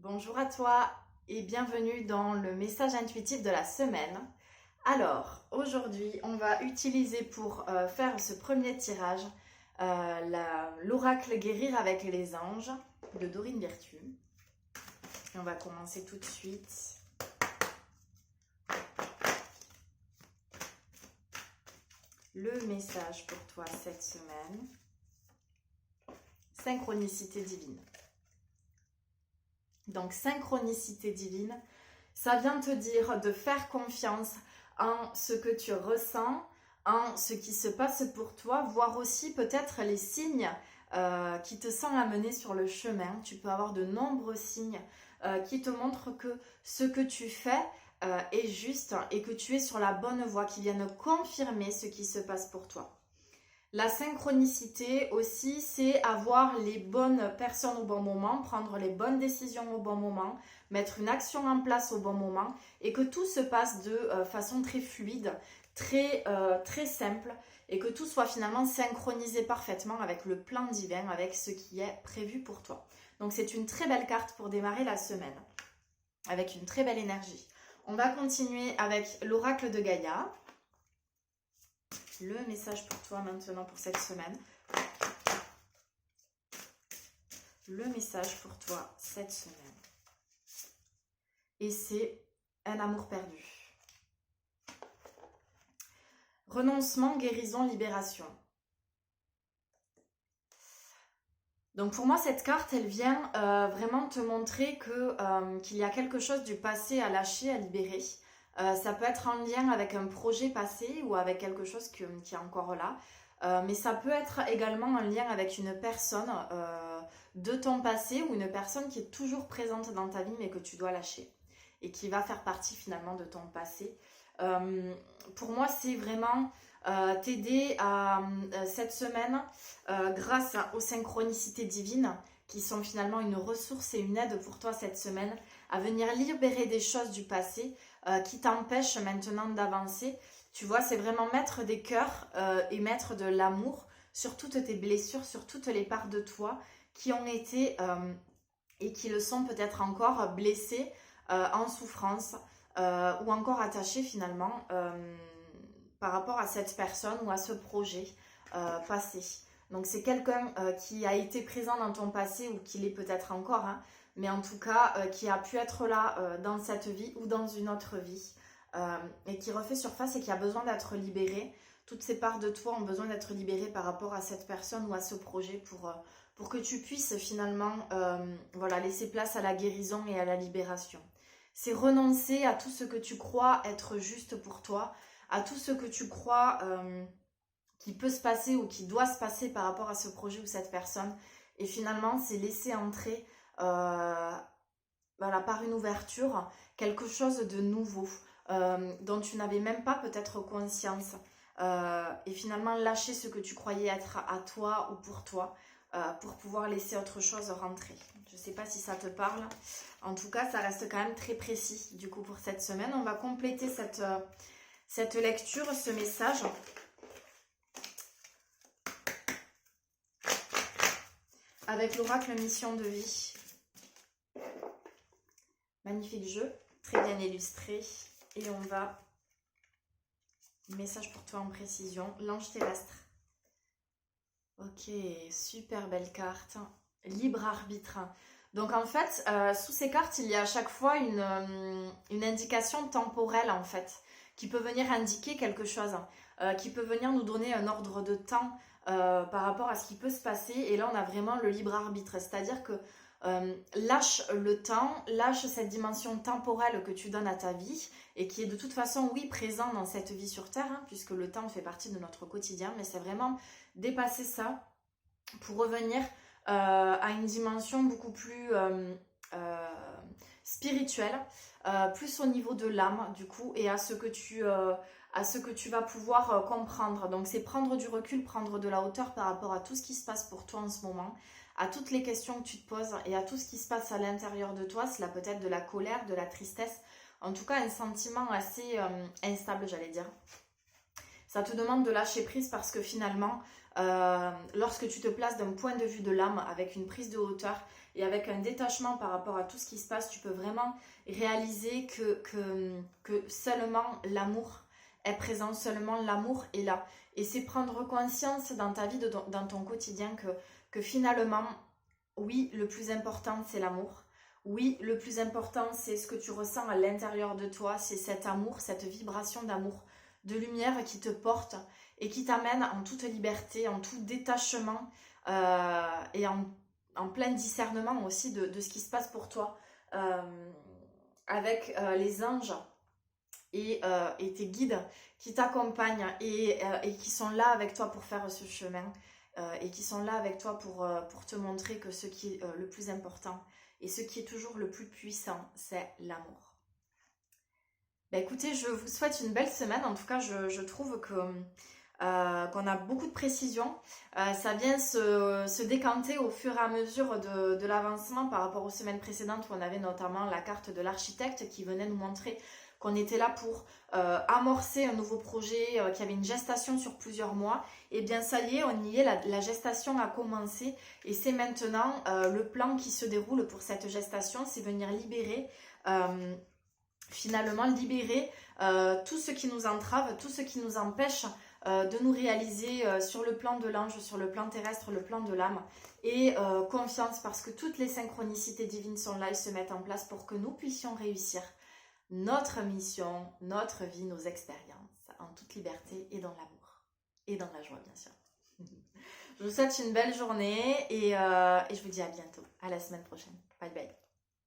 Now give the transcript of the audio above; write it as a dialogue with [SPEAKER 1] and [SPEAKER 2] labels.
[SPEAKER 1] Bonjour à toi et bienvenue dans le message intuitif de la semaine. Alors, aujourd'hui, on va utiliser pour faire ce premier tirage l'oracle Guérir avec les anges de Dorine Virtue. Et on va commencer tout de suite. Le message pour toi cette semaine. Synchronicité divine. Donc, synchronicité divine, ça vient te dire de faire confiance en ce que tu ressens, en ce qui se passe pour toi, voire aussi peut-être les signes qui te sont amenés sur le chemin. Tu peux avoir de nombreux signes qui te montrent que ce que tu fais est juste et que tu es sur la bonne voie, qui viennent confirmer ce qui se passe pour toi. La synchronicité aussi, c'est avoir les bonnes personnes au bon moment, prendre les bonnes décisions au bon moment, mettre une action en place au bon moment et que tout se passe de façon très fluide, très simple et que tout soit finalement synchronisé parfaitement avec le plan divin, avec ce qui est prévu pour toi. Donc c'est une très belle carte pour démarrer la semaine avec une très belle énergie. On va continuer avec l'oracle de Gaïa. Le message pour toi maintenant pour cette semaine. Le message pour toi cette semaine. Et c'est un amour perdu. Renoncement, guérison, libération. Donc pour moi, cette carte, elle vient vraiment te montrer qu'il y a quelque chose du passé à lâcher, à libérer. Ça peut être en lien avec un projet passé ou avec quelque chose qui est encore là. Mais ça peut être également en lien avec une personne de ton passé ou une personne qui est toujours présente dans ta vie mais que tu dois lâcher et qui va faire partie finalement de ton passé. Pour moi, c'est vraiment t'aider à cette semaine grâce aux synchronicités divines qui sont finalement une ressource et une aide pour toi cette semaine à venir libérer des choses du passé qui t'empêchent maintenant d'avancer. Tu vois, c'est vraiment mettre des cœurs et mettre de l'amour sur toutes tes blessures, sur toutes les parts de toi qui ont été et qui le sont peut-être encore blessées, en souffrance ou encore attachées finalement par rapport à cette personne ou à ce projet passé. Donc c'est quelqu'un qui a été présent dans ton passé ou qui l'est peut-être encore, hein, mais en tout cas qui a pu être là dans cette vie ou dans une autre vie et qui refait surface et qui a besoin d'être libéré. Toutes ces parts de toi ont besoin d'être libérées par rapport à cette personne ou à ce projet pour que tu puisses finalement voilà, laisser place à la guérison et à la libération. C'est renoncer à tout ce que tu crois être juste pour toi, à tout ce que tu crois qui peut se passer ou qui doit se passer par rapport à ce projet ou cette personne. Et finalement, c'est laisser entrer voilà, par une ouverture quelque chose de nouveau dont tu n'avais même pas peut-être conscience. Et finalement, lâcher ce que tu croyais être à toi ou pour pouvoir laisser autre chose rentrer. Je ne sais pas si ça te parle. En tout cas, ça reste quand même très précis du coup pour cette semaine. On va compléter cette lecture, ce message. Avec l'oracle mission de vie. Magnifique jeu, très bien illustré. Et on va... Message pour toi en précision. L'ange terrestre. Ok, super belle carte. Libre arbitre. Donc en fait, sous ces cartes, il y a à chaque fois une indication temporelle en fait, qui peut venir indiquer quelque chose, qui peut venir nous donner un ordre de temps par rapport à ce qui peut se passer. Et là, on a vraiment le libre arbitre, c'est-à-dire que lâche le temps, lâche cette dimension temporelle que tu donnes à ta vie et qui est de toute façon, oui, présent dans cette vie sur Terre, hein, puisque le temps fait partie de notre quotidien, mais c'est vraiment dépasser ça pour revenir à une dimension beaucoup plus spirituelle, plus au niveau de l'âme du coup, et à ce que tu vas pouvoir comprendre. Donc c'est prendre du recul, prendre de la hauteur par rapport à tout ce qui se passe pour toi en ce moment, à toutes les questions que tu te poses et à tout ce qui se passe à l'intérieur de toi. Cela peut être de la colère, de la tristesse, en tout cas un sentiment assez instable, j'allais dire. Ça te demande de lâcher prise parce que finalement lorsque tu te places d'un point de vue de l'âme avec une prise de hauteur et avec un détachement par rapport à tout ce qui se passe, tu peux vraiment réaliser que seulement l'amour est présent, seulement l'amour est là. Et c'est prendre conscience dans ta vie, dans ton quotidien, que finalement, oui, le plus important, c'est l'amour. Oui, le plus important, c'est ce que tu ressens à l'intérieur de toi, c'est cet amour, cette vibration d'amour, de lumière qui te porte et qui t'amène en toute liberté, en tout détachement et en plein discernement aussi de ce qui se passe pour toi avec les anges et tes guides qui t'accompagnent et qui sont là avec toi pour faire ce chemin et qui sont là avec toi pour te montrer que ce qui est le plus important et ce qui est toujours le plus puissant, c'est l'amour. Bah écoutez, je vous souhaite une belle semaine. En tout cas, je trouve qu'on a beaucoup de précision. Ça vient se décanter au fur et à mesure de l'avancement par rapport aux semaines précédentes où on avait notamment la carte de l'architecte qui venait nous montrer qu'on était là pour amorcer un nouveau projet, qui avait une gestation sur plusieurs mois. Et bien ça y est, on y est, la gestation a commencé et c'est maintenant le plan qui se déroule pour cette gestation, c'est venir libérer, finalement libérer tout ce qui nous entrave, tout ce qui nous empêche de nous réaliser sur le plan de l'ange, sur le plan terrestre, le plan de l'âme. Et confiance parce que toutes les synchronicités divines sont là et se mettent en place pour que nous puissions réussir notre mission, notre vie, nos expériences en toute liberté et dans l'amour et dans la joie bien sûr. Je vous souhaite une belle journée et je vous dis à bientôt, à la semaine prochaine. Bye bye.